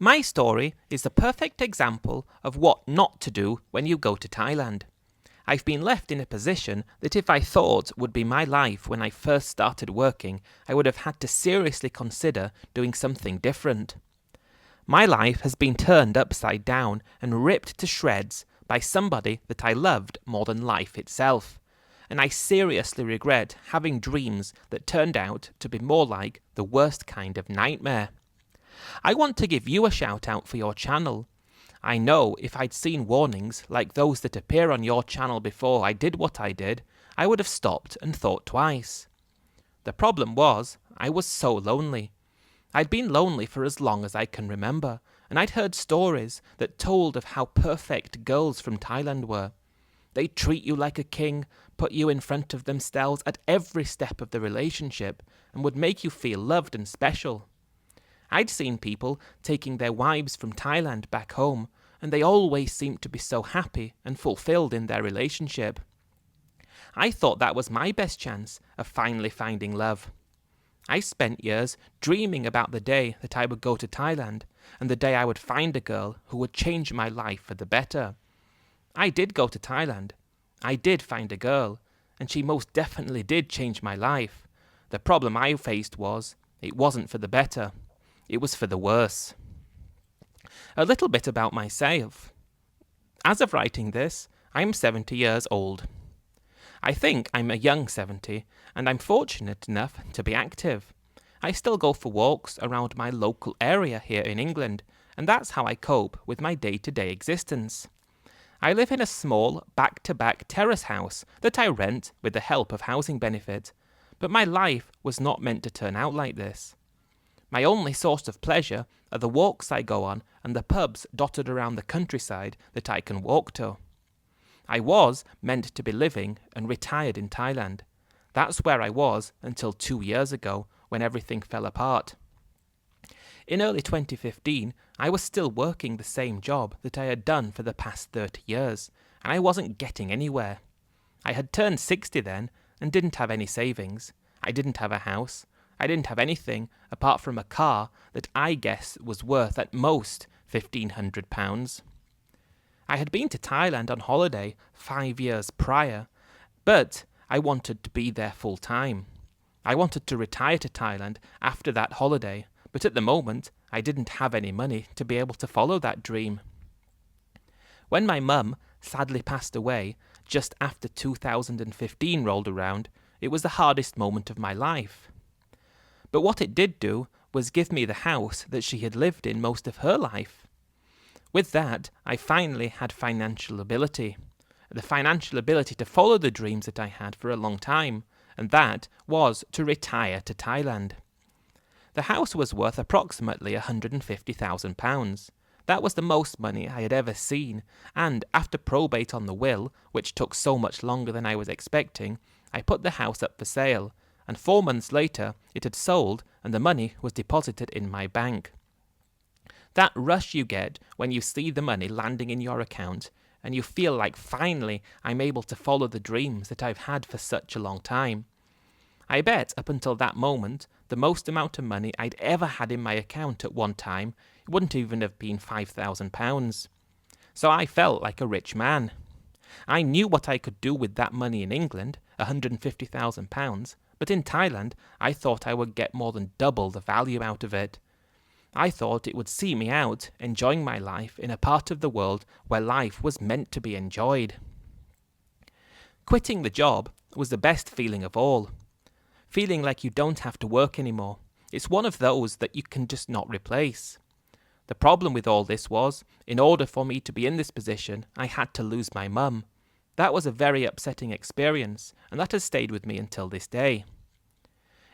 My story is the perfect example of what not to do when you go to Thailand. I've been left in a position that if I thought would be my life when I first started working, I would have had to seriously consider doing something different. My life has been turned upside down and ripped to shreds by somebody that I loved more than life itself, and I seriously regret having dreams that turned out to be more like the worst kind of nightmare. I want to give you a shout out for your channel. I know if I'd seen warnings like those that appear on your channel before I did what I did, I would have stopped and thought twice. The problem was, I was so lonely. I'd been lonely for as long as I can remember, and I'd heard stories that told of how perfect girls from Thailand were. They'd treat you like a king, put you in front of themselves at every step of the relationship, and would make you feel loved and special. I'd seen people taking their wives from Thailand back home, and they always seemed to be so happy and fulfilled in their relationship. I thought that was my best chance of finally finding love. I spent years dreaming about the day that I would go to Thailand, and the day I would find a girl who would change my life for the better. I did go to Thailand. I did find a girl, and she most definitely did change my life. The problem I faced was, it wasn't for the better. It was for the worse. A little bit about myself. As of writing this, I'm 70 years old. I think I'm a young 70, and I'm fortunate enough to be active. I still go for walks around my local area here in England, and that's how I cope with my day-to-day existence. I live in a small back-to-back terrace house that I rent with the help of housing benefit, but my life was not meant to turn out like this. My only source of pleasure are the walks I go on and the pubs dotted around the countryside that I can walk to. I was meant to be living and retired in Thailand. That's where I was until 2 years ago when everything fell apart. In early 2015, I was still working the same job that I had done for the past 30 years, and I wasn't getting anywhere. I had turned 60 then and didn't have any savings. I didn't have a house. I didn't have anything apart from a car that I guess was worth at most £1,500. I had been to Thailand on holiday 5 years prior, but I wanted to be there full time. I wanted to retire to Thailand after that holiday, but at the moment I didn't have any money to be able to follow that dream. When my mum sadly passed away just after 2015 rolled around, it was the hardest moment of my life. But what it did do was give me the house that she had lived in most of her life. With that, I finally had financial ability. The financial ability to follow the dreams that I had for a long time, and that was to retire to Thailand. The house was worth approximately £150,000. That was the most money I had ever seen, and after probate on the will, which took so much longer than I was expecting, I put the house up for sale, and 4 months later it had sold and the money was deposited in my bank. That rush you get when you see the money landing in your account, and you feel like finally I'm able to follow the dreams that I've had for such a long time. I bet up until that moment, the most amount of money I'd ever had in my account at one time, it wouldn't even have been £5,000. So I felt like a rich man. I knew what I could do with that money in England, £150,000, but in Thailand I thought I would get more than double the value out of it. I thought it would see me out, enjoying my life in a part of the world where life was meant to be enjoyed. Quitting the job was the best feeling of all. Feeling like you don't have to work anymore. It's one of those that you can just not replace. The problem with all this was, in order for me to be in this position, I had to lose my mum. That was a very upsetting experience, and that has stayed with me until this day.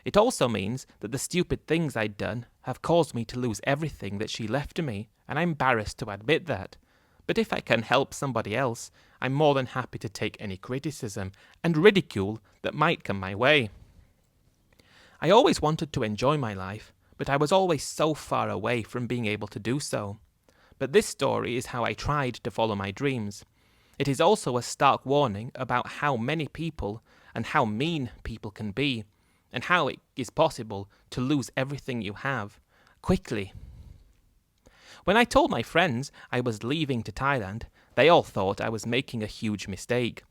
It also means that the stupid things I'd done have caused me to lose everything that she left to me, and I'm embarrassed to admit that. But if I can help somebody else, I'm more than happy to take any criticism and ridicule that might come my way. I always wanted to enjoy my life, but I was always so far away from being able to do so. But this story is how I tried to follow my dreams. It is also a stark warning about how many people and how mean people can be, and how it is possible to lose everything you have quickly. When I told my friends I was leaving to Thailand, they all thought I was making a huge mistake.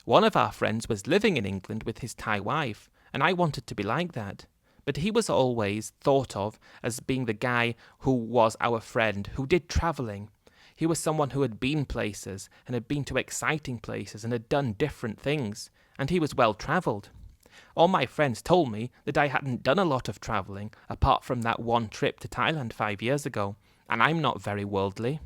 One of our friends was living in England with his Thai wife, and I wanted to be like that. But he was always thought of as being the guy who was our friend, who did travelling. He was someone who had been places, and had been to exciting places, and had done different things, and he was well travelled. All my friends told me that I hadn't done a lot of travelling, apart from that one trip to Thailand 5 years ago, and I'm not very worldly.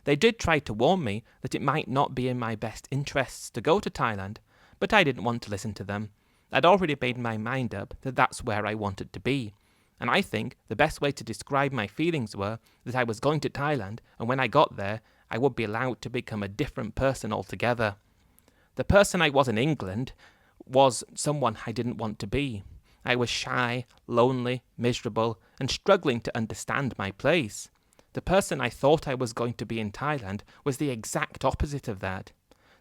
They did try to warn me that it might not be in my best interests to go to Thailand, but I didn't want to listen to them. I'd already made my mind up that that's where I wanted to be, and I think the best way to describe my feelings were that I was going to Thailand, and when I got there, I would be allowed to become a different person altogether. The person I was in England was someone I didn't want to be. I was shy, lonely, miserable, and struggling to understand my place. The person I thought I was going to be in Thailand was the exact opposite of that.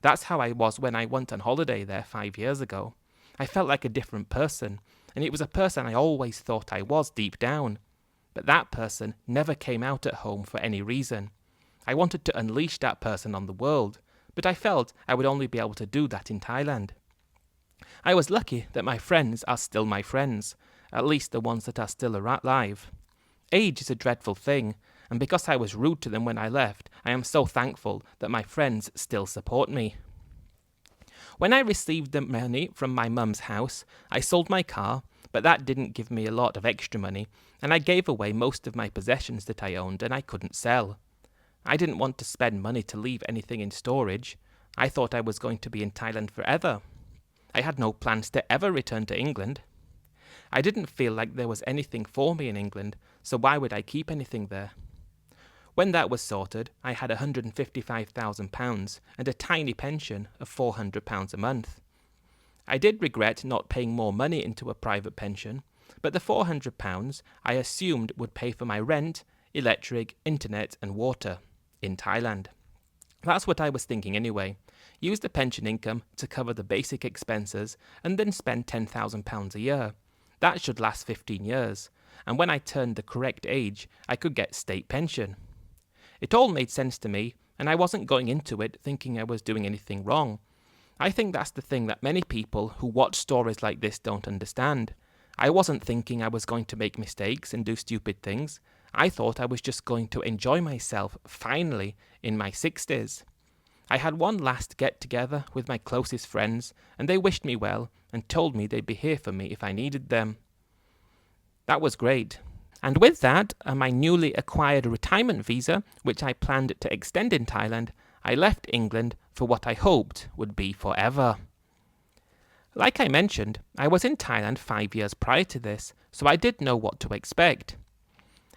That's how I was when I went on holiday there 5 years ago. I felt like a different person, and it was a person I always thought I was deep down. But that person never came out at home for any reason. I wanted to unleash that person on the world, but I felt I would only be able to do that in Thailand. I was lucky that my friends are still my friends, at least the ones that are still alive. Age is a dreadful thing, and because I was rude to them when I left, I am so thankful that my friends still support me. When I received the money from my mum's house, I sold my car, but that didn't give me a lot of extra money, and I gave away most of my possessions that I owned and I couldn't sell. I didn't want to spend money to leave anything in storage. I thought I was going to be in Thailand forever. I had no plans to ever return to England. I didn't feel like there was anything for me in England, so why would I keep anything there? When that was sorted, I had £155,000 and a tiny pension of £400 a month. I did regret not paying more money into a private pension, but the £400 I assumed would pay for my rent, electric, internet and water in Thailand. That's what I was thinking anyway. Use the pension income to cover the basic expenses and then spend £10,000 a year. That should last 15 years, and when I turned the correct age, I could get state pension. It all made sense to me, and I wasn't going into it thinking I was doing anything wrong. I think that's the thing that many people who watch stories like this don't understand. I wasn't thinking I was going to make mistakes and do stupid things. I thought I was just going to enjoy myself, finally, in my 60s. I had one last get-together with my closest friends, and they wished me well and told me they'd be here for me if I needed them. That was great. And with that, and my newly acquired retirement visa, which I planned to extend in Thailand, I left England for what I hoped would be forever. Like I mentioned, I was in Thailand 5 years prior to this, so I did know what to expect.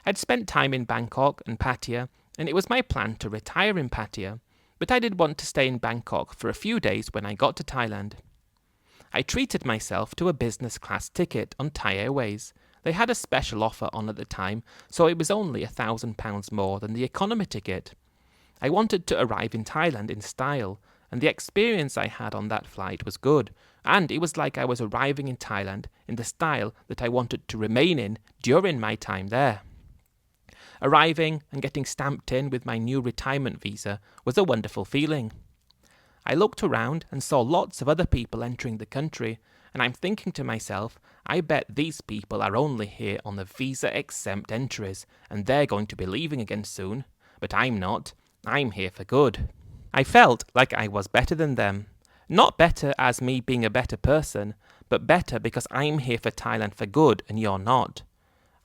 I'd spent time in Bangkok and Pattaya, and it was my plan to retire in Pattaya, but I did want to stay in Bangkok for a few days when I got to Thailand. I treated myself to a business class ticket on Thai Airways. They had a special offer on at the time, so it was only £1,000 more than the economy ticket. I wanted to arrive in Thailand in style, and the experience I had on that flight was good, and it was like I was arriving in Thailand in the style that I wanted to remain in during my time there. Arriving and getting stamped in with my new retirement visa was a wonderful feeling. I looked around and saw lots of other people entering the country, and I'm thinking to myself, I bet these people are only here on the visa-exempt entries, and they're going to be leaving again soon. But I'm not. I'm here for good. I felt like I was better than them. Not better as me being a better person, but better because I'm here for Thailand for good and you're not.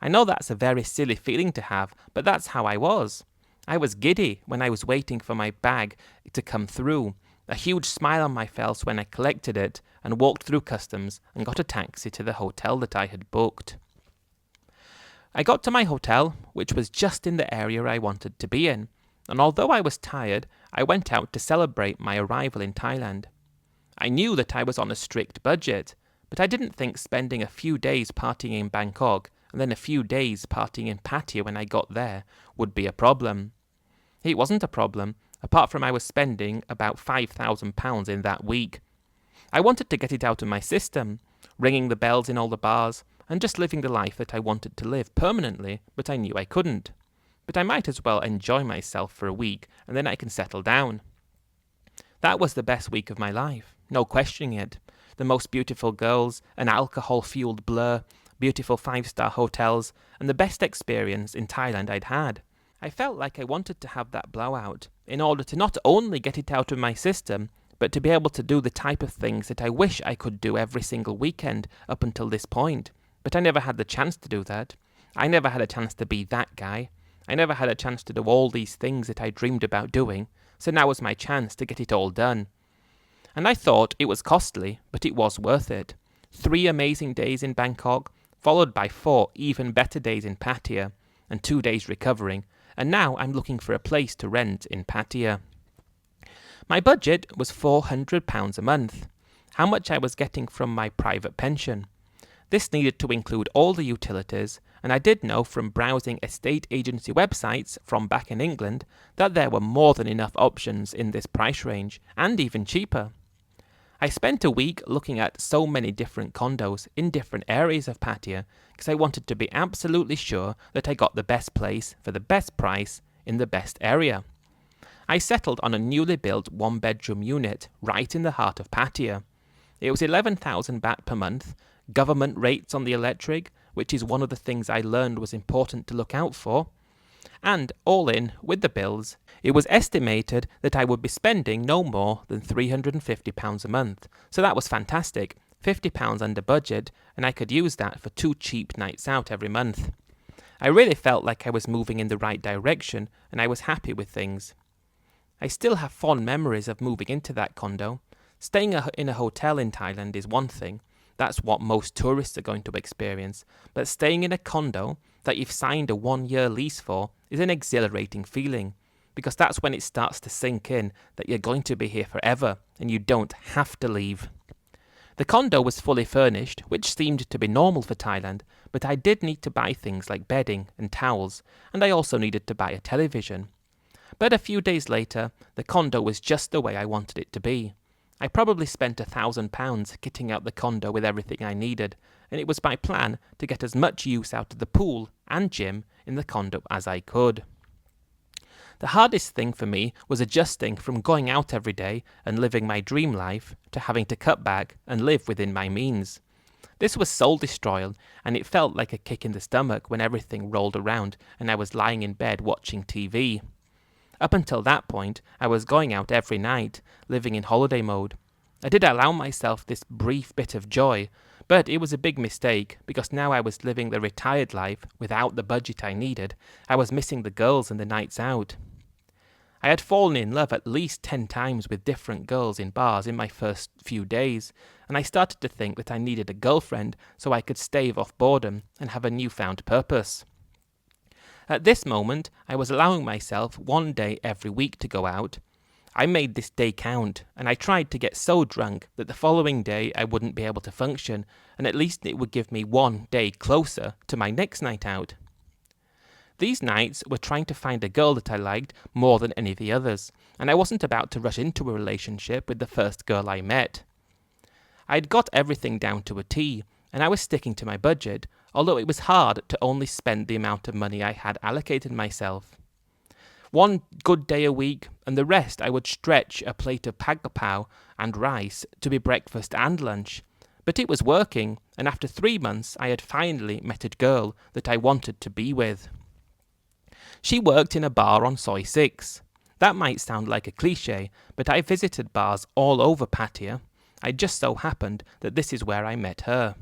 I know that's a very silly feeling to have, but that's how I was. I was giddy when I was waiting for my bag to come through, a huge smile on my face when I collected it and walked through customs and got a taxi to the hotel that I had booked. I got to my hotel, which was just in the area I wanted to be in, and although I was tired, I went out to celebrate my arrival in Thailand. I knew that I was on a strict budget, but I didn't think spending a few days partying in Bangkok and then a few days partying in Pattaya when I got there would be a problem. It wasn't a problem, apart from I was spending about £5,000 in that week. I wanted to get it out of my system, ringing the bells in all the bars, and just living the life that I wanted to live permanently, but I knew I couldn't. but I might as well enjoy myself for a week and then I can settle down. That was the best week of my life, no questioning it. The most beautiful girls, an alcohol-fueled blur, beautiful 5-star hotels, and the best experience in Thailand I'd had. I felt like I wanted to have that blowout in order to not only get it out of my system, but to be able to do the type of things that I wish I could do every single weekend up until this point. But I never had the chance to do that. I never had a chance to be that guy. I never had a chance to do all these things that I dreamed about doing, so now was my chance to get it all done. And I thought it was costly, but it was worth it. 3 amazing days in Bangkok, followed by 4 even better days in Pattaya, and 2 days recovering, and now I'm looking for a place to rent in Pattaya. My budget was £400 a month, how much I was getting from my private pension. This needed to include all the utilities, and I did know from browsing estate agency websites from back in England that there were more than enough options in this price range, and even cheaper. I spent a week looking at so many different condos in different areas of Pattaya because I wanted to be absolutely sure that I got the best place for the best price in the best area. I settled on a newly built 1-bedroom unit right in the heart of Pattaya. It was 11,000 baht per month, government rates on the electric, which is one of the things I learned was important to look out for, and all in, with the bills, it was estimated that I would be spending no more than £350 a month, so that was fantastic, £50 under budget, and I could use that for 2 cheap nights out every month. I really felt like I was moving in the right direction, and I was happy with things. I still have fond memories of moving into that condo. Staying in a hotel in Thailand is one thing. That's what most tourists are going to experience. But staying in a condo that you've signed a 1-year lease for is an exhilarating feeling, because that's when it starts to sink in that you're going to be here forever and you don't have to leave. The condo was fully furnished, which seemed to be normal for Thailand, but I did need to buy things like bedding and towels, and I also needed to buy a television. But a few days later, the condo was just the way I wanted it to be. I probably spent £1,000 kitting out the condo with everything I needed, and it was my plan to get as much use out of the pool and gym in the condo as I could. The hardest thing for me was adjusting from going out every day and living my dream life to having to cut back and live within my means. This was soul-destroying, and it felt like a kick in the stomach when everything rolled around and I was lying in bed watching TV. Up until that point, I was going out every night, living in holiday mode. I did allow myself this brief bit of joy, but it was a big mistake because now I was living the retired life without the budget I needed. I was missing the girls and the nights out. I had fallen in love at least 10 times with different girls in bars in my first few days, and I started to think that I needed a girlfriend so I could stave off boredom and have a newfound purpose. At this moment, I was allowing myself 1 day every week to go out. I made this day count, and I tried to get so drunk that the following day I wouldn't be able to function, and at least it would give me 1 day closer to my next night out. These nights were trying to find a girl that I liked more than any of the others, and I wasn't about to rush into a relationship with the first girl I met. I'd got everything down to a T, and I was sticking to my budget, although it was hard to only spend the amount of money I had allocated myself. 1 good day a week, and the rest I would stretch a plate of pad kapow and rice to be breakfast and lunch. But it was working, and after 3 months I had finally met a girl that I wanted to be with. She worked in a bar on Soi 6. That might sound like a cliche, but I visited bars all over Pattaya. It just so happened that this is where I met her.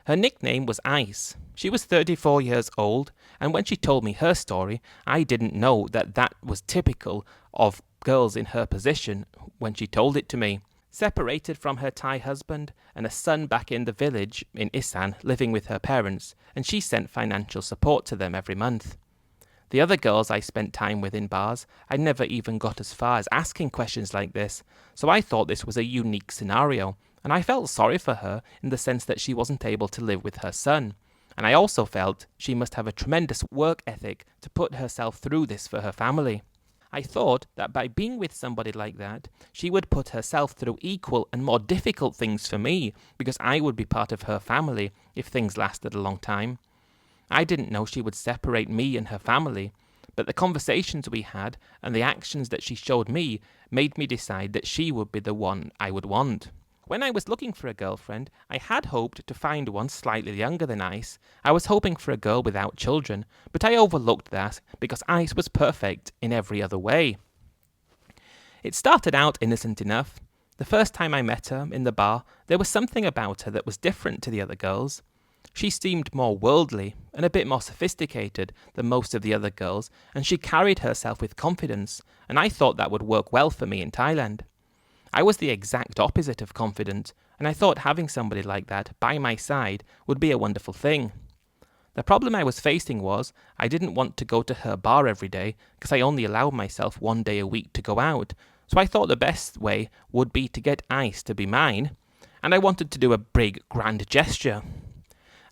Her nickname was Ice. She was 34 years old, and when she told me her story, I didn't know that was typical of girls in her position when she told it to me. Separated from her Thai husband and a son back in the village in Isan living with her parents, and she sent financial support to them every month. The other girls I spent time with in bars, I never even got as far as asking questions like this, so I thought this was a unique scenario, and I felt sorry for her in the sense that she wasn't able to live with her son. And I also felt she must have a tremendous work ethic to put herself through this for her family. I thought that by being with somebody like that, she would put herself through equal and more difficult things for me, because I would be part of her family if things lasted a long time. I didn't know she would separate me and her family. but the conversations we had and the actions that she showed me made me decide that she would be the one I would want. When I was looking for a girlfriend, I had hoped to find one slightly younger than Ice. I was hoping for a girl without children, but I overlooked that because Ice was perfect in every other way. It started out innocent enough. The first time I met her in the bar, there was something about her that was different to the other girls. She seemed more worldly and a bit more sophisticated than most of the other girls, and she carried herself with confidence, and I thought that would work well for me in Thailand. I was the exact opposite of confident, and I thought having somebody like that by my side would be a wonderful thing. The problem I was facing was I didn't want to go to her bar every day because I only allowed myself 1 day a week to go out, so I thought the best way would be to get Ice to be mine, and I wanted to do a big, grand gesture.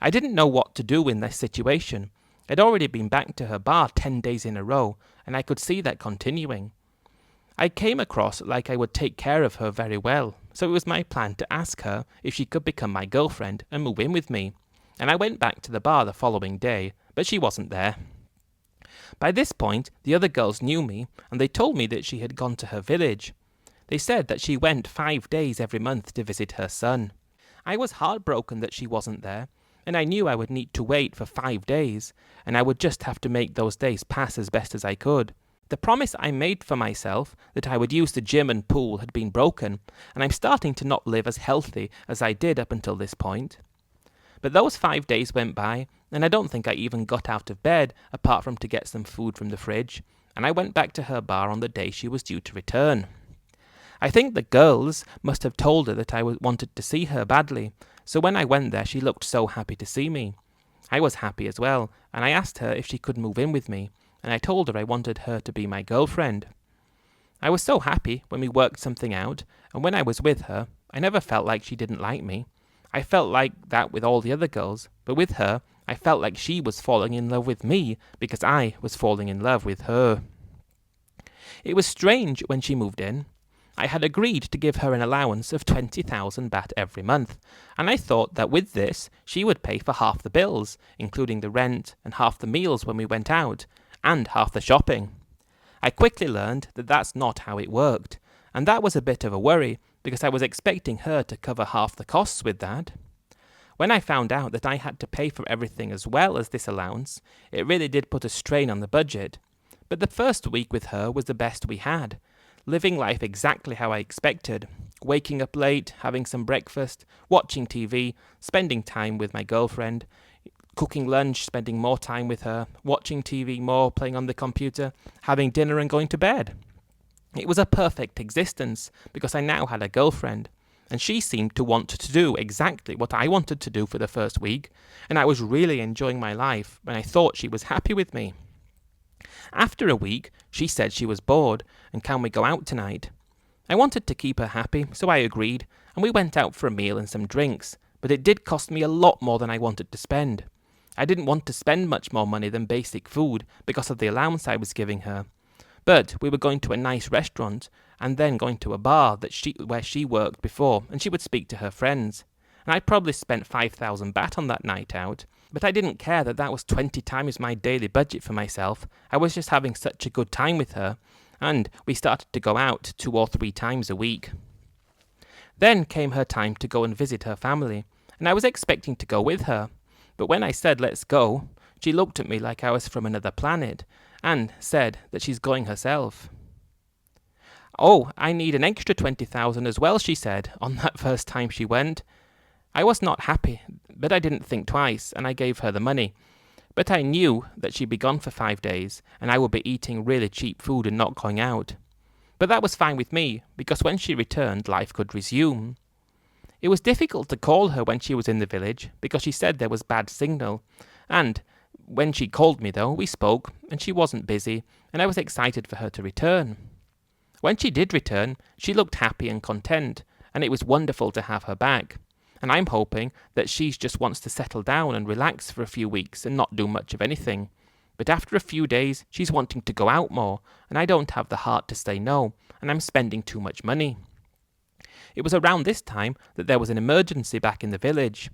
I didn't know what to do in this situation. I'd already been back to her bar 10 days in a row, and I could see that continuing. I came across like I would take care of her very well, so it was my plan to ask her if she could become my girlfriend and move in with me, and I went back to the bar the following day, but she wasn't there. By this point, the other girls knew me, and they told me that she had gone to her village. They said that she went 5 days every month to visit her son. I was heartbroken that she wasn't there, and I knew I would need to wait for 5 days, and I would just have to make those days pass as best as I could. The promise I made for myself that I would use the gym and pool had been broken, and I'm starting to not live as healthy as I did up until this point. But those 5 days went by, and I don't think I even got out of bed apart from to get some food from the fridge, and I went back to her bar on the day she was due to return. I think the girls must have told her that I wanted to see her badly, so when I went there she looked so happy to see me. I was happy as well, and I asked her if she could move in with me, and I told her I wanted her to be my girlfriend. I was so happy when we worked something out, and when I was with her, I never felt like she didn't like me. I felt like that with all the other girls, but with her, I felt like she was falling in love with me because I was falling in love with her. It was strange when she moved in. I had agreed to give her an allowance of 20,000 baht every month, and I thought that with this, she would pay for half the bills, including the rent and half the meals when we went out, and half the shopping. I quickly learned that that's not how it worked, and that was a bit of a worry because I was expecting her to cover half the costs with that. When I found out that I had to pay for everything as well as this allowance, it really did put a strain on the budget. But the first week with her was the best we had, living life exactly how I expected, waking up late, having some breakfast, watching TV, spending time with my girlfriend, cooking lunch, spending more time with her, watching TV more, playing on the computer, having dinner and going to bed. It was a perfect existence because I now had a girlfriend, and she seemed to want to do exactly what I wanted to do for the first week, and I was really enjoying my life when I thought she was happy with me. After a week, she said she was bored, and can we go out tonight? I wanted to keep her happy, so I agreed, and we went out for a meal and some drinks, but it did cost me a lot more than I wanted to spend. I didn't want to spend much more money than basic food because of the allowance I was giving her. But we were going to a nice restaurant and then going to a bar where she worked before, and she would speak to her friends. And I probably spent 5,000 baht on that night out, but I didn't care that was 20 times my daily budget for myself. I was just having such a good time with her, and we started to go out 2 or 3 times a week. Then came her time to go and visit her family, and I was expecting to go with her. But when I said let's go, she looked at me like I was from another planet and said that she's going herself. Oh, I need an extra 20,000 as well, she said, on that first time she went. I was not happy, but I didn't think twice, and I gave her the money. But I knew that she'd be gone for 5 days, and I would be eating really cheap food and not going out. But that was fine with me, because when she returned, life could resume. It was difficult to call her when she was in the village, because she said there was bad signal, and when she called me though, we spoke, and she wasn't busy, and I was excited for her to return. When she did return, she looked happy and content, and it was wonderful to have her back. And I'm hoping that she just wants to settle down and relax for a few weeks and not do much of anything. But after a few days, she's wanting to go out more, and I don't have the heart to say no, and I'm spending too much money. It was around this time that there was an emergency back in the village.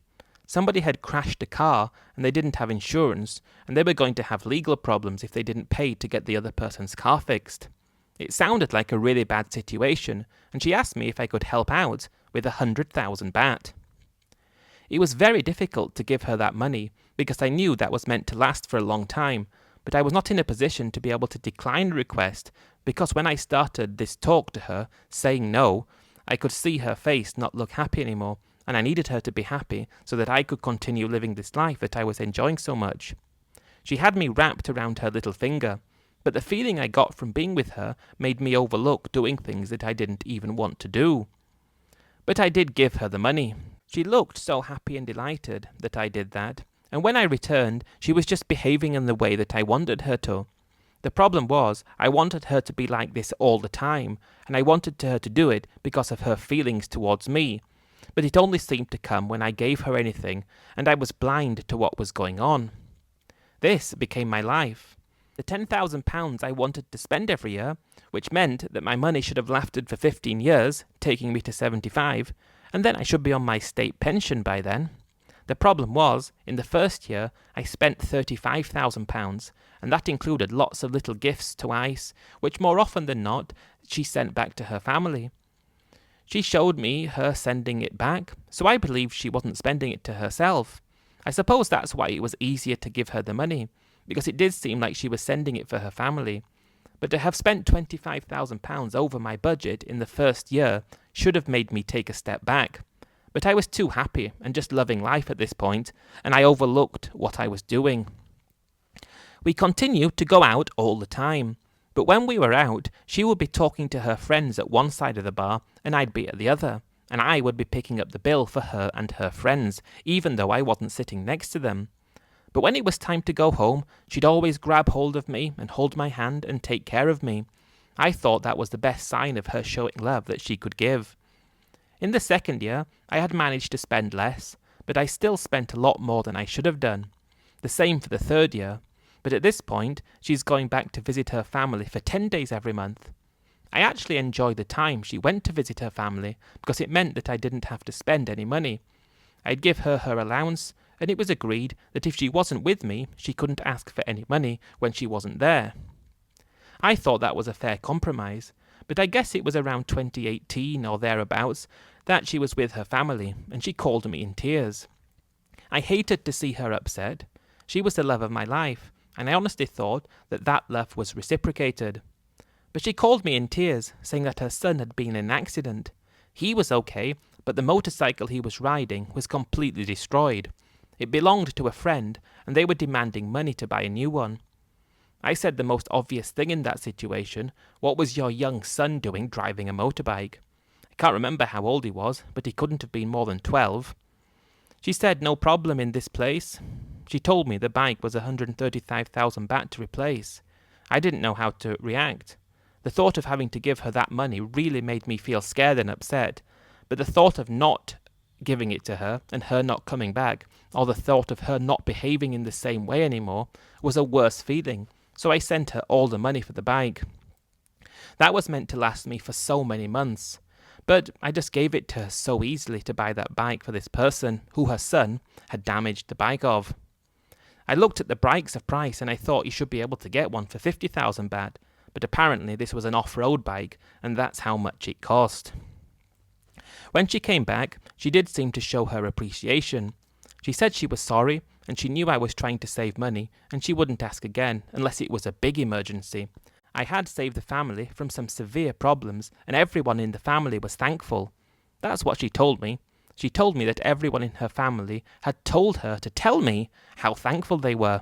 Somebody had crashed a car and they didn't have insurance, and they were going to have legal problems if they didn't pay to get the other person's car fixed. It sounded like a really bad situation, and she asked me if I could help out with 100,000 baht. It was very difficult to give her that money because I knew that was meant to last for a long time, but I was not in a position to be able to decline the request because when I started this talk to her, saying no, I could see her face not look happy anymore, and I needed her to be happy so that I could continue living this life that I was enjoying so much. She had me wrapped around her little finger, but the feeling I got from being with her made me overlook doing things that I didn't even want to do. But I did give her the money. She looked so happy and delighted that I did that, and when I returned, she was just behaving in the way that I wanted her to. The problem was, I wanted her to be like this all the time, and I wanted her to do it because of her feelings towards me. But it only seemed to come when I gave her anything, and I was blind to what was going on. This became my life. The £10,000 I wanted to spend every year, which meant that my money should have lasted for 15 years, taking me to 75, and then I should be on my state pension by then. The problem was, in the first year, I spent £35,000, and that included lots of little gifts to Ice, which more often than not, she sent back to her family. She showed me her sending it back, so I believed she wasn't spending it to herself. I suppose that's why it was easier to give her the money, because it did seem like she was sending it for her family. But to have spent £25,000 over my budget in the first year should have made me take a step back. But I was too happy and just loving life at this point, and I overlooked what I was doing. We continued to go out all the time. But when we were out, she would be talking to her friends at one side of the bar, and I'd be at the other, and I would be picking up the bill for her and her friends, even though I wasn't sitting next to them. But when it was time to go home, she'd always grab hold of me and hold my hand and take care of me. I thought that was the best sign of her showing love that she could give. In the second year, I had managed to spend less, but I still spent a lot more than I should have done. The same for the third year. But at this point, she's going back to visit her family for 10 days every month. I actually enjoyed the time she went to visit her family because it meant that I didn't have to spend any money. I'd give her her allowance, and it was agreed that if she wasn't with me, she couldn't ask for any money when she wasn't there. I thought that was a fair compromise, but I guess it was around 2018 or thereabouts that she was with her family, and she called me in tears. I hated to see her upset. She was the love of my life, and I honestly thought that that love was reciprocated. But she called me in tears, saying that her son had been in an accident. He was okay, but the motorcycle he was riding was completely destroyed. It belonged to a friend, and they were demanding money to buy a new one. I said the most obvious thing in that situation. What was your young son doing driving a motorbike? I can't remember how old he was, but he couldn't have been more than 12. She said no problem in this place. She told me the bike was 135,000 baht to replace. I didn't know how to react. The thought of having to give her that money really made me feel scared and upset, but the thought of not giving it to her and her not coming back, or the thought of her not behaving in the same way anymore, was a worse feeling, so I sent her all the money for the bike. That was meant to last me for so many months, but I just gave it to her so easily to buy that bike for this person who her son had damaged the bike of. I looked at the bike's price and I thought you should be able to get one for 50,000 baht, but apparently this was an off-road bike and that's how much it cost. When she came back, she did seem to show her appreciation. She said she was sorry and she knew I was trying to save money and she wouldn't ask again unless it was a big emergency. I had saved the family from some severe problems and everyone in the family was thankful. That's what she told me. She told me that everyone in her family had told her to tell me how thankful they were.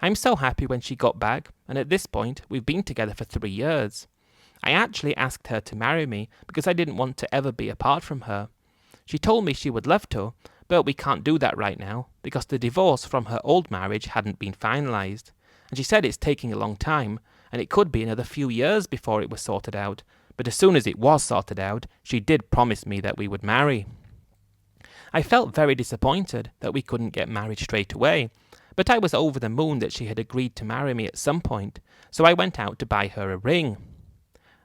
I'm so happy when she got back, and at this point, we've been together for 3 years. I actually asked her to marry me because I didn't want to ever be apart from her. She told me she would love to, but we can't do that right now because the divorce from her old marriage hadn't been finalized. And she said it's taking a long time, and it could be another few years before it was sorted out. But as soon as it was sorted out, she did promise me that we would marry. I felt very disappointed that we couldn't get married straight away, but I was over the moon that she had agreed to marry me at some point, so I went out to buy her a ring.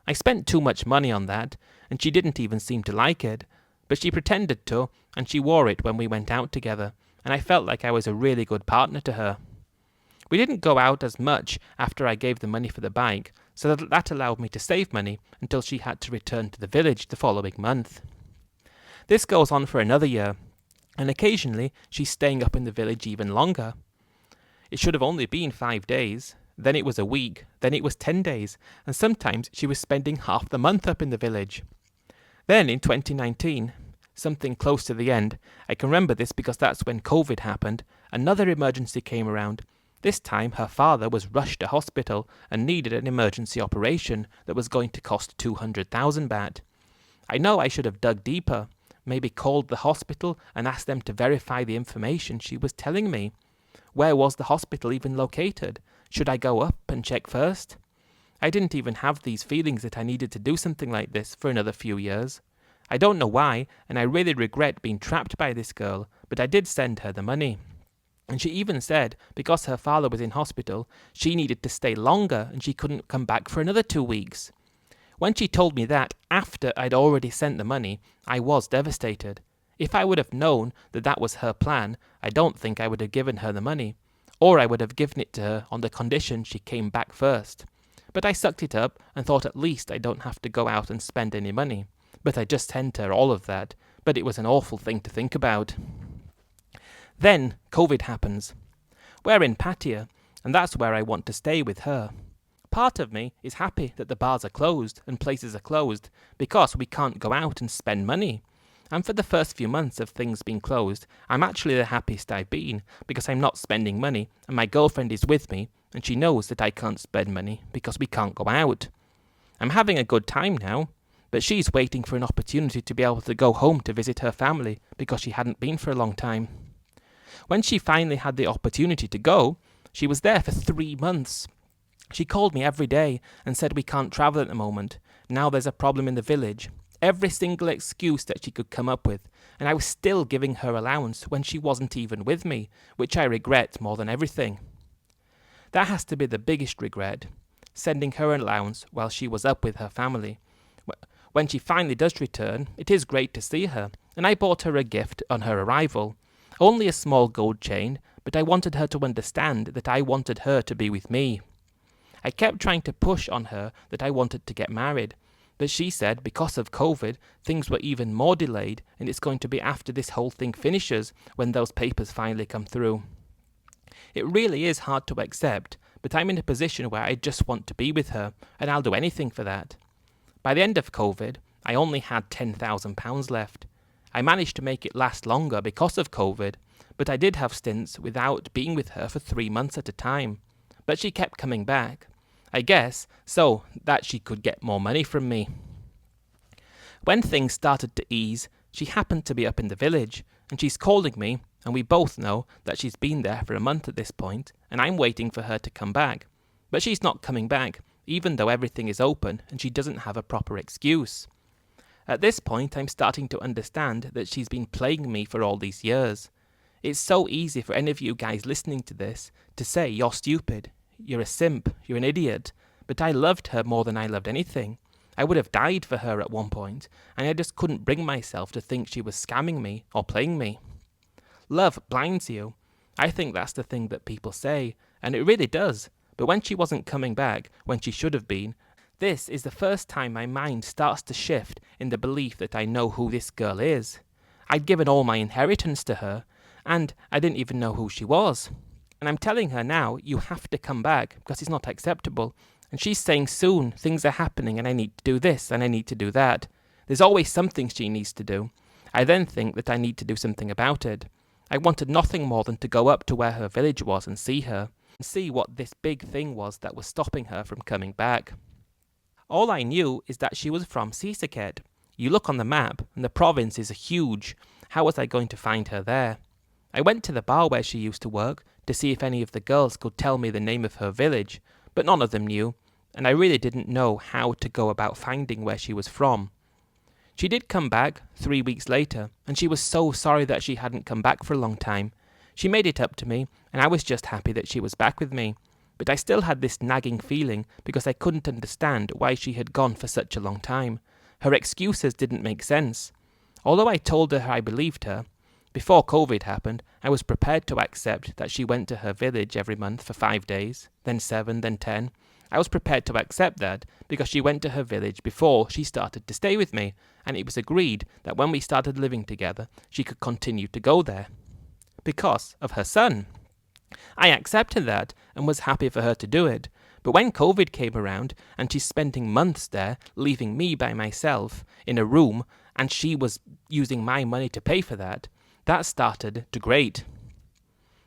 I spent too much money on that, and she didn't even seem to like it, but she pretended to, and she wore it when we went out together, and I felt like I was a really good partner to her. We didn't go out as much after I gave the money for the bike, so that allowed me to save money until she had to return to the village the following month. This goes on for another year, and occasionally she's staying up in the village even longer. It should have only been 5 days, then it was a week, then it was 10 days, and sometimes she was spending half the month up in the village. Then in 2019, something close to the end, I can remember this because that's when COVID happened, another emergency came around. This time her father was rushed to hospital and needed an emergency operation that was going to cost 200,000 baht. I know I should have dug deeper, maybe called the hospital and asked them to verify the information she was telling me. Where was the hospital even located? Should I go up and check first? I didn't even have these feelings that I needed to do something like this for another few years. I don't know why, and I really regret being trapped by this girl, but I did send her the money. And she even said, because her father was in hospital, she needed to stay longer and she couldn't come back for another 2 weeks. When she told me that after I'd already sent the money, I was devastated. If I would have known that that was her plan, I don't think I would have given her the money, or I would have given it to her on the condition she came back first. But I sucked it up and thought at least I don't have to go out and spend any money. But I just sent her all of that, but it was an awful thing to think about. Then COVID happens. We're in Pattaya, and that's where I want to stay with her. Part of me is happy that the bars are closed and places are closed because we can't go out and spend money. And for the first few months of things being closed, I'm actually the happiest I've been because I'm not spending money and my girlfriend is with me and she knows that I can't spend money because we can't go out. I'm having a good time now, but she's waiting for an opportunity to be able to go home to visit her family because she hadn't been for a long time. When she finally had the opportunity to go, she was there for 3 months. She called me every day and said we can't travel at the moment. Now there's a problem in the village. Every single excuse that she could come up with, and I was still giving her allowance when she wasn't even with me, which I regret more than everything. That has to be the biggest regret, sending her an allowance while she was up with her family. When she finally does return, it is great to see her, and I bought her a gift on her arrival. Only a small gold chain, but I wanted her to understand that I wanted her to be with me. I kept trying to push on her that I wanted to get married, but she said because of COVID, things were even more delayed and it's going to be after this whole thing finishes when those papers finally come through. It really is hard to accept, but I'm in a position where I just want to be with her and I'll do anything for that. By the end of COVID, I only had £10,000 left. I managed to make it last longer because of COVID, but I did have stints without being with her for 3 months at a time. But she kept coming back. I guess so that she could get more money from me. When things started to ease, she happened to be up in the village, and she's calling me, and we both know that she's been there for a month at this point, and I'm waiting for her to come back. But she's not coming back, even though everything is open and she doesn't have a proper excuse. At this point, I'm starting to understand that she's been playing me for all these years. It's so easy for any of you guys listening to this to say you're stupid, you're a simp, you're an idiot, but I loved her more than I loved anything. I would have died for her at one point, and I just couldn't bring myself to think she was scamming me or playing me. Love blinds you. I think that's the thing that people say, and it really does. But when she wasn't coming back, when she should have been, this is the first time my mind starts to shift in the belief that I know who this girl is. I'd given all my inheritance to her, and I didn't even know who she was. And I'm telling her now, you have to come back, because it's not acceptable. And she's saying soon, things are happening and I need to do this and I need to do that. There's always something she needs to do. I then think that I need to do something about it. I wanted nothing more than to go up to where her village was and see her, and see what this big thing was that was stopping her from coming back. All I knew is that she was from Sisaket. You look on the map and the province is huge. How was I going to find her there? I went to the bar where she used to work to see if any of the girls could tell me the name of her village, but none of them knew, and I really didn't know how to go about finding where she was from. She did come back 3 weeks later, and she was so sorry that she hadn't come back for a long time. She made it up to me, and I was just happy that she was back with me, but I still had this nagging feeling because I couldn't understand why she had gone for such a long time. Her excuses didn't make sense. Although I told her I believed her, before COVID happened, I was prepared to accept that she went to her village every month for 5 days, then 7, then 10. I was prepared to accept that because she went to her village before she started to stay with me, and it was agreed that when we started living together, she could continue to go there. Because of her son. I accepted that and was happy for her to do it. But when COVID came around and she's spending months there, leaving me by myself in a room, and she was using my money to pay for that, that started to grate.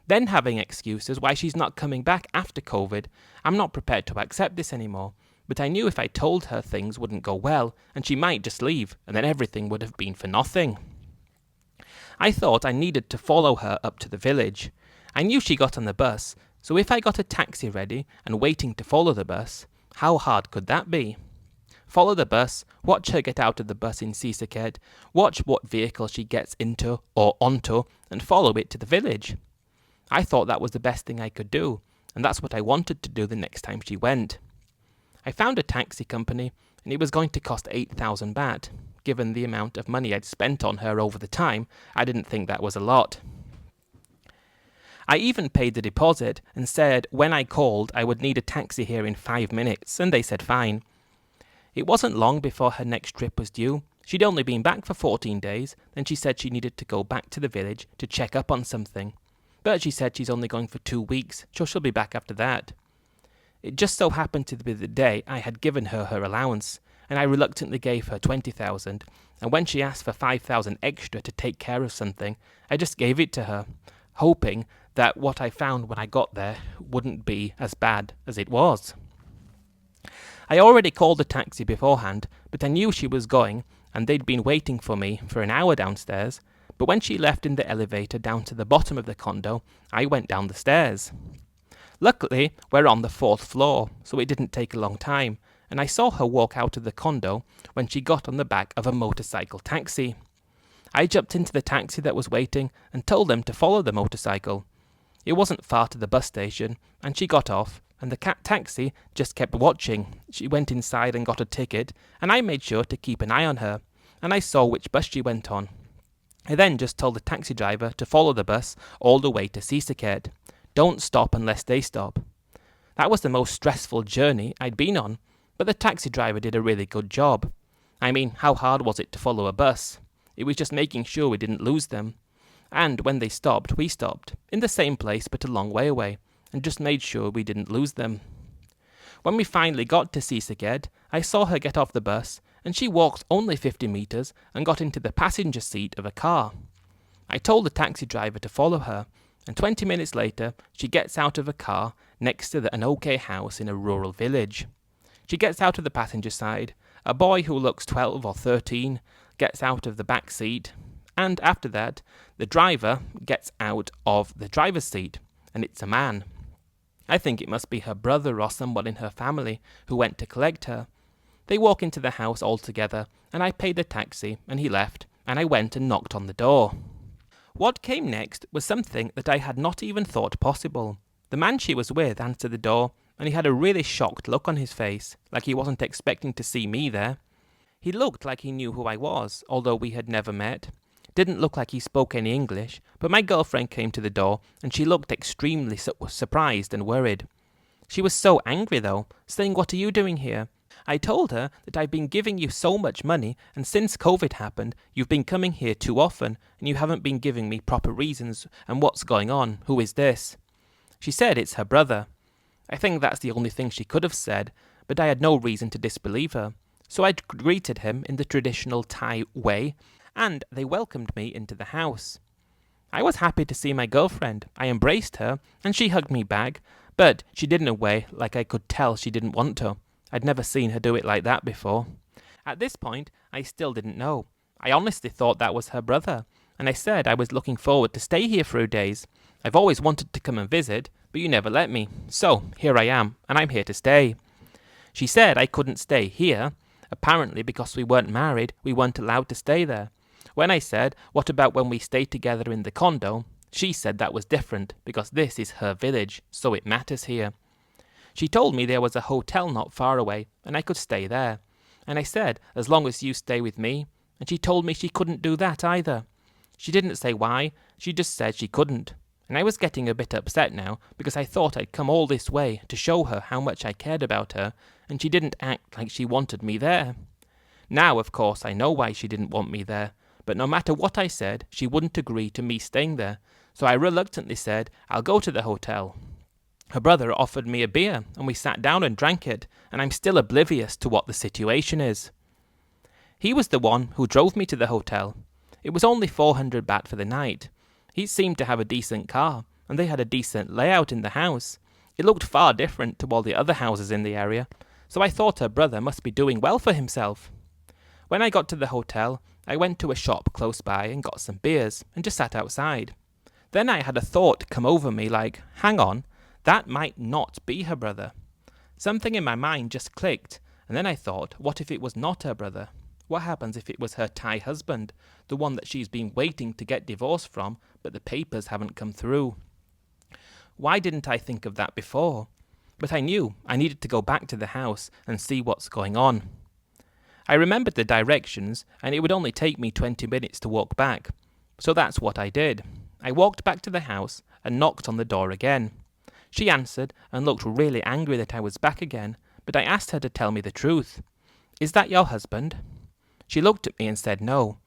Then having excuses why she's not coming back after COVID, I'm not prepared to accept this anymore. But I knew if I told her things wouldn't go well, and she might just leave, and then everything would have been for nothing. I thought I needed to follow her up to the village. I knew she got on the bus, so if I got a taxi ready and waiting to follow the bus, how hard could that be? Follow the bus, watch her get out of the bus in Sisaket, watch what vehicle she gets into or onto, and follow it to the village. I thought that was the best thing I could do, and that's what I wanted to do the next time she went. I found a taxi company, and it was going to cost 8,000 baht. Given the amount of money I'd spent on her over the time, I didn't think that was a lot. I even paid the deposit and said when I called I would need a taxi here in 5 minutes, and they said fine. It wasn't long before her next trip was due. She'd only been back for 14 days, then she said she needed to go back to the village to check up on something. But she said she's only going for 2 weeks, so she'll be back after that. It just so happened to be the day I had given her her allowance, and I reluctantly gave her 20,000, and when she asked for 5,000 extra to take care of something, I just gave it to her, hoping that what I found when I got there wouldn't be as bad as it was. I already called the taxi beforehand, but I knew she was going, and they'd been waiting for me for an hour downstairs, but when she left in the elevator down to the bottom of the condo, I went down the stairs. Luckily, we're on the 4th floor, so it didn't take a long time, and I saw her walk out of the condo when she got on the back of a motorcycle taxi. I jumped into the taxi that was waiting and told them to follow the motorcycle. It wasn't far to the bus station, and she got off, and the taxi just kept watching. She went inside and got a ticket, and I made sure to keep an eye on her, and I saw which bus she went on. I then just told the taxi driver to follow the bus all the way to Sisaket. Don't stop unless they stop. That was the most stressful journey I'd been on, but the taxi driver did a really good job. I mean, how hard was it to follow a bus? It was just making sure we didn't lose them. And when they stopped, we stopped, in the same place but a long way away, and just made sure we didn't lose them. When we finally got to Sisaket, I saw her get off the bus, and she walked only 50 meters and got into the passenger seat of a car. I told the taxi driver to follow her, and 20 minutes later, she gets out of a car next to an OK house in a rural village. She gets out of the passenger side. A boy who looks 12 or 13 gets out of the back seat, and after that, the driver gets out of the driver's seat, and it's a man. I think it must be her brother or someone in her family who went to collect her. They walk into the house all together, and I paid the taxi, and he left, and I went and knocked on the door. What came next was something that I had not even thought possible. The man she was with answered the door, and he had a really shocked look on his face, like he wasn't expecting to see me there. He looked like he knew who I was, although we had never met. Didn't look like he spoke any English, but my girlfriend came to the door, and she looked extremely surprised and worried. She was so angry, though, saying, "What are you doing here?" I told her that I've been giving you so much money, and since COVID happened, you've been coming here too often, and you haven't been giving me proper reasons, and what's going on? Who is this? She said it's her brother. I think that's the only thing she could have said, but I had no reason to disbelieve her. So I greeted him in the traditional Thai way, and they welcomed me into the house. I was happy to see my girlfriend. I embraced her, and she hugged me back, but she did in a way like I could tell she didn't want to. I'd never seen her do it like that before. At this point, I still didn't know. I honestly thought that was her brother, and I said I was looking forward to stay here for a few days. I've always wanted to come and visit, but you never let me. So, here I am, and I'm here to stay. She said I couldn't stay here. Apparently, because we weren't married, we weren't allowed to stay there. When I said, what about when we stay together in the condo? She said that was different, because this is her village, so it matters here. She told me there was a hotel not far away, and I could stay there. And I said, as long as you stay with me, and she told me she couldn't do that either. She didn't say why, she just said she couldn't. And I was getting a bit upset now because I thought I'd come all this way to show her how much I cared about her, and she didn't act like she wanted me there. Now, of course, I know why she didn't want me there, but no matter what I said, she wouldn't agree to me staying there, so I reluctantly said, I'll go to the hotel. Her brother offered me a beer, and we sat down and drank it, and I'm still oblivious to what the situation is. He was the one who drove me to the hotel. It was only 400 baht for the night. He seemed to have a decent car, and they had a decent layout in the house. It looked far different to all the other houses in the area, so I thought her brother must be doing well for himself. When I got to the hotel, I went to a shop close by and got some beers, and just sat outside. Then I had a thought come over me like, hang on, that might not be her brother. Something in my mind just clicked, and then I thought, what if it was not her brother? What happens if it was her Thai husband, the one that she's been waiting to get divorced from, but the papers haven't come through? Why didn't I think of that before? But I knew I needed to go back to the house and see what's going on. I remembered the directions, and it would only take me 20 minutes to walk back. So that's what I did. I walked back to the house and knocked on the door again. She answered and looked really angry that I was back again, but I asked her to tell me the truth. Is that your husband? She looked at me and said no.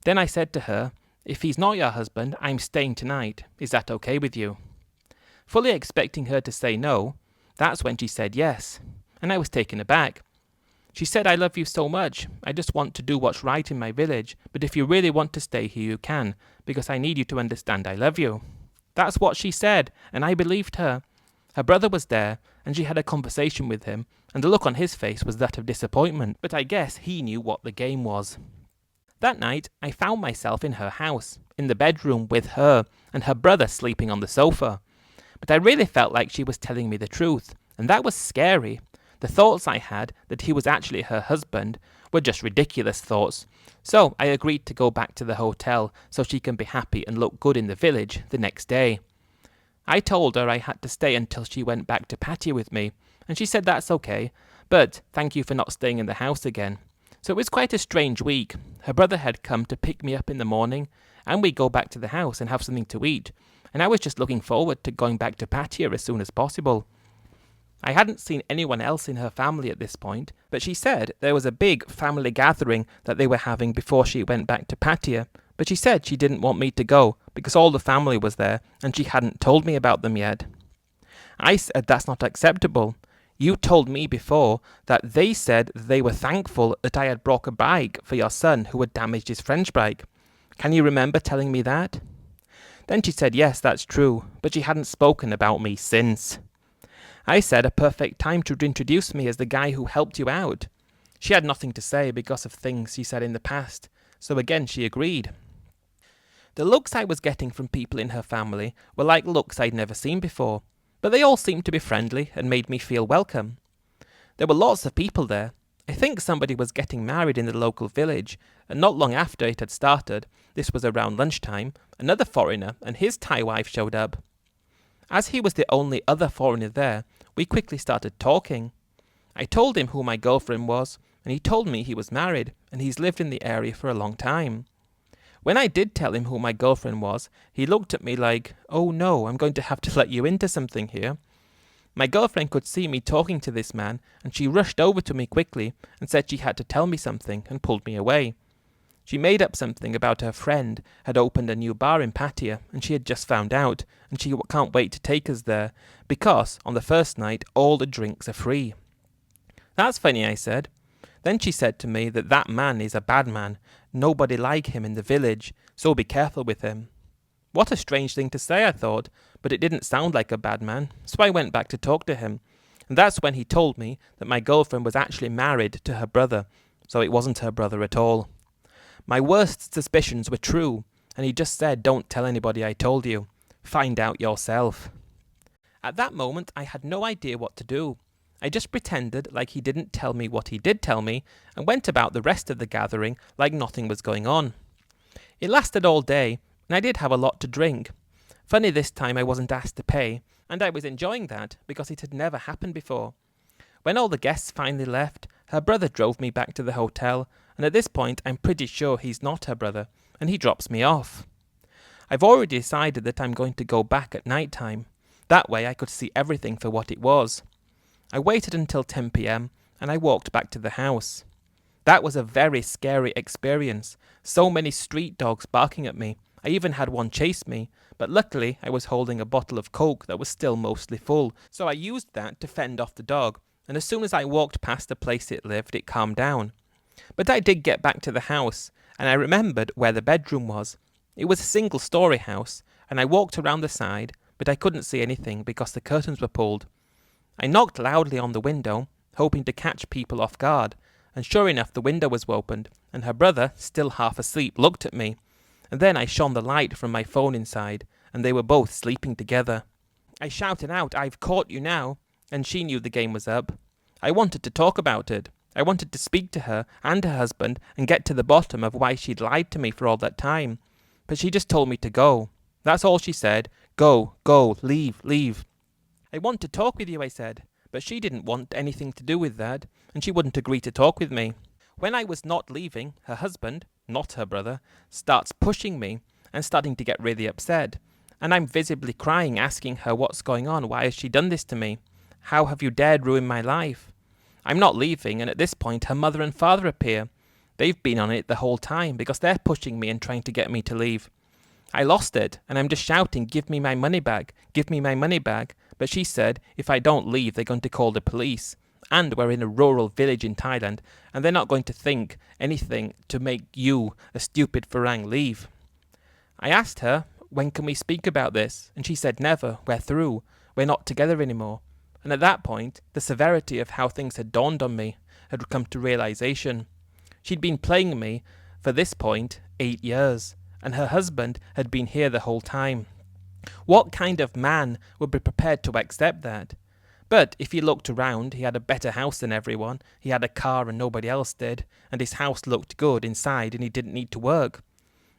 Then I said to her, if he's not your husband, I'm staying tonight. Is that okay with you? Fully expecting her to say no, that's when she said yes, and I was taken aback. She said, I love you so much. I just want to do what's right in my village, but if you really want to stay here, you can, because I need you to understand I love you. That's what she said, and I believed her. Her brother was there, and she had a conversation with him, and the look on his face was that of disappointment, but I guess he knew what the game was. That night, I found myself in her house, in the bedroom with her, and her brother sleeping on the sofa. But I really felt like she was telling me the truth, and that was scary. The thoughts I had that he was actually her husband were just ridiculous thoughts. So I agreed to go back to the hotel so she can be happy and look good in the village the next day. I told her I had to stay until she went back to Pattaya with me, and she said that's okay, but thank you for not staying in the house again. So it was quite a strange week. Her brother had come to pick me up in the morning, and we'd go back to the house and have something to eat, and I was just looking forward to going back to Pattaya as soon as possible. I hadn't seen anyone else in her family at this point, but she said there was a big family gathering that they were having before she went back to Pattaya, but she said she didn't want me to go because all the family was there and she hadn't told me about them yet. I said that's not acceptable. You told me before that they said they were thankful that I had brought a bike for your son who had damaged his French bike. Can you remember telling me that? Then she said yes, that's true, but she hadn't spoken about me since. I said a perfect time to introduce me as the guy who helped you out. She had nothing to say because of things she said in the past, so again she agreed. The looks I was getting from people in her family were like looks I'd never seen before, but they all seemed to be friendly and made me feel welcome. There were lots of people there. I think somebody was getting married in the local village, and not long after it had started, this was around lunchtime, another foreigner and his Thai wife showed up. As he was the only other foreigner there, we quickly started talking. I told him who my girlfriend was, and he told me he was married, and he's lived in the area for a long time. When I did tell him who my girlfriend was, he looked at me like, oh no, I'm going to have to let you into something here. My girlfriend could see me talking to this man, and she rushed over to me quickly and said she had to tell me something and pulled me away. She made up something about her friend had opened a new bar in Pattaya and she had just found out, and she can't wait to take us there because on the first night all the drinks are free. That's funny, I said. Then she said to me that that man is a bad man, nobody like him in the village, so be careful with him. What a strange thing to say, I thought, but it didn't sound like a bad man, so I went back to talk to him, and that's when he told me that my girlfriend was actually married to her brother, so it wasn't her brother at all. My worst suspicions were true, and he just said, don't tell anybody I told you. Find out yourself. At that moment, I had no idea what to do. I just pretended like he didn't tell me what he did tell me, and went about the rest of the gathering like nothing was going on. It lasted all day, and I did have a lot to drink. Funny this time I wasn't asked to pay, and I was enjoying that because it had never happened before. When all the guests finally left, her brother drove me back to the hotel, and at this point I'm pretty sure he's not her brother, and he drops me off. I've already decided that I'm going to go back at night time. That way I could see everything for what it was. I waited until 10 p.m. and I walked back to the house. That was a very scary experience. So many street dogs barking at me. I even had one chase me, but luckily I was holding a bottle of Coke that was still mostly full, so I used that to fend off the dog, and as soon as I walked past the place it lived, it calmed down. But I did get back to the house, and I remembered where the bedroom was. It was a single-story house, and I walked around the side, but I couldn't see anything because the curtains were pulled. I knocked loudly on the window, hoping to catch people off guard, and sure enough the window was opened, and her brother, still half asleep, looked at me. And then I shone the light from my phone inside, and they were both sleeping together. I shouted out, "I've caught you now," and she knew the game was up. I wanted to talk about it. I wanted to speak to her and her husband and get to the bottom of why she'd lied to me for all that time. But she just told me to go. That's all she said. Go, leave, leave. "I want to talk with you," I said, but she didn't want anything to do with that, and she wouldn't agree to talk with me. When I was not leaving, her husband, not her brother, starts pushing me and starting to get really upset. And I'm visibly crying, asking her what's going on, why has she done this to me? How have you dared ruin my life? I'm not leaving, and at this point her mother and father appear. They've been on it the whole time because they're pushing me and trying to get me to leave. I lost it, and I'm just shouting, "Give me my money back, give me my money back." But she said if I don't leave, they're going to call the police. And we're in a rural village in Thailand, and they're not going to think anything to make you, a stupid Farang, leave. I asked her, "When can we speak about this?" And she said, "Never, we're through. We're not together anymore." And at that point, the severity of how things had dawned on me had come to realization. She'd been playing me, for this point, 8 years, and her husband had been here the whole time. What kind of man would be prepared to accept that? But if you looked around, he had a better house than everyone, he had a car and nobody else did, and his house looked good inside and he didn't need to work.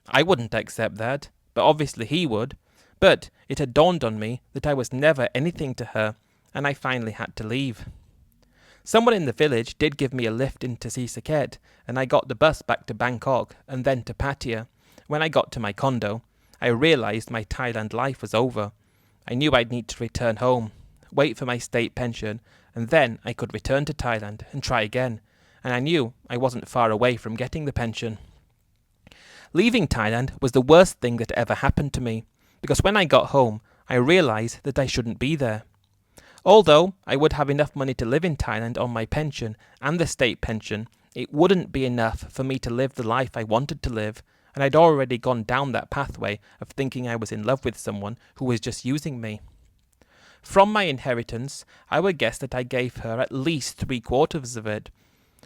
I wouldn't accept that, but obviously he would. But it had dawned on me that I was never anything to her, and I finally had to leave. Someone in the village did give me a lift into Sisaket, and I got the bus back to Bangkok and then to Pattaya. When I got to my condo, I realised my Thailand life was over. I knew I'd need to return home, wait for my state pension, and then I could return to Thailand and try again, and I knew I wasn't far away from getting the pension. Leaving Thailand was the worst thing that ever happened to me, because when I got home, I realised that I shouldn't be there. Although I would have enough money to live in Thailand on my pension and the state pension, it wouldn't be enough for me to live the life I wanted to live, and I'd already gone down that pathway of thinking I was in love with someone who was just using me. From my inheritance, I would guess that I gave her at least 3/4 of it,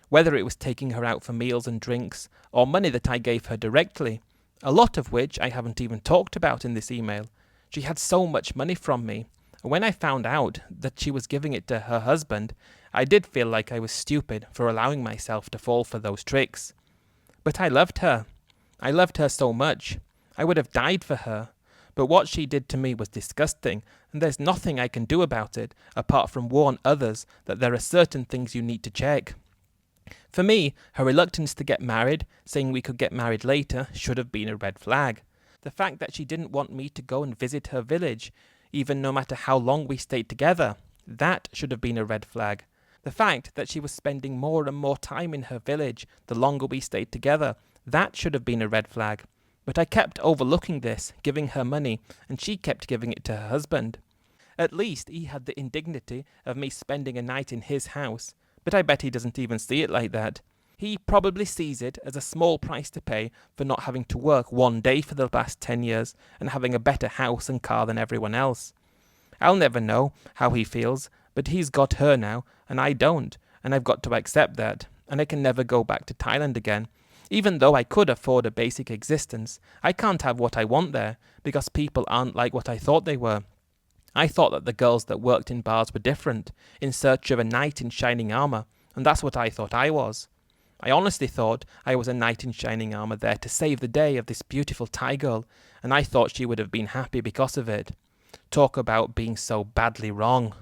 whether it was taking her out for meals and drinks, or money that I gave her directly, a lot of which I haven't even talked about in this email. She had so much money from me, and when I found out that she was giving it to her husband, I did feel like I was stupid for allowing myself to fall for those tricks. But I loved her. I loved her so much. I would have died for her. But what she did to me was disgusting, and there's nothing I can do about it, apart from warn others that there are certain things you need to check. For me, her reluctance to get married, saying we could get married later, should have been a red flag. The fact that she didn't want me to go and visit her village, even no matter how long we stayed together, that should have been a red flag. The fact that she was spending more and more time in her village the longer we stayed together, that should have been a red flag. But I kept overlooking this, giving her money, and she kept giving it to her husband. At least he had the indignity of me spending a night in his house, but I bet he doesn't even see it like that. He probably sees it as a small price to pay for not having to work one day for the past 10 years and having a better house and car than everyone else. I'll never know how he feels, but he's got her now, and I don't, and I've got to accept that, and I can never go back to Thailand again. Even though I could afford a basic existence, I can't have what I want there, because people aren't like what I thought they were. I thought that the girls that worked in bars were different, in search of a knight in shining armour, and that's what I thought I was. I honestly thought I was a knight in shining armour there to save the day of this beautiful Thai girl, and I thought she would have been happy because of it. Talk about being so badly wrong.